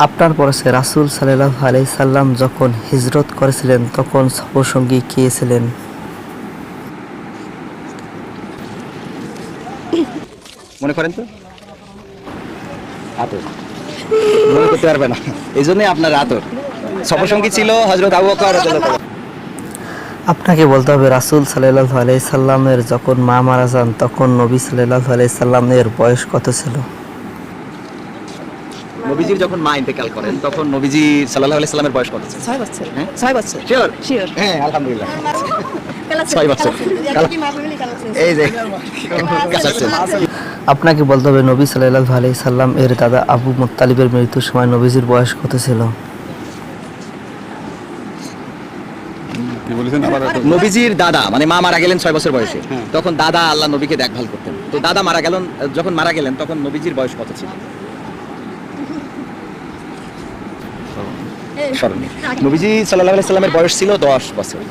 আপনার পরশে রাসূল সাল্লাল্লাহু আলাইহি সাল্লাম যখন হিজরত করেছিলেন তখন সফরসঙ্গী কে ছিলেন? মনে করেন তো, আতর মনে করতে পারবে না, এই জন্যই আপনার আতর। সফরসঙ্গী ছিল হযরত আবু বকর রাদিয়াল্লাহু তাআলা। আপনাকে বলতে হবে রাসূল সাল্লাল্লাহু আলাইহি সাল্লামের যখন মা মারা যান তখন নবী সাল্লাল্লাহু আলাইহি সাল্লামের বয়স কত ছিল? নবীজির যখন মা ইন্তেকাল করেন তখন নবীজি সাল্লাল্লাহু আলাইহি সাল্লামের বয়স কত ছিল? 6 বছর। হ্যাঁ? 6 বছর। শিওর? শিওর। হ্যাঁ, আলহামদুলিল্লাহ। কালাস 6 বছর। এই যে কাছাচ্ছে। আপনাকে বলতে হবে নবী সাল্লাল্লাহু আলাইহি সাল্লাম এর দাদা আবু মুত্তালিবের মৃত্যুর সময় নবীজির বয়স কত ছিল? কি বলেছেন আবার? নবীজির দাদা মানে মা মারা গেলেন 6 বছর বয়সে, তখন দাদা আল্লাহ নবীকে দেখভাল করতেন। তো দাদা যখন মারা গেলেন তখন নবীজির বয়স কত ছিল? স্মরণে নবীজি সাল্লাল্লাহু আলাইহি সাল্লামের বয়স ছিল 10 বছর।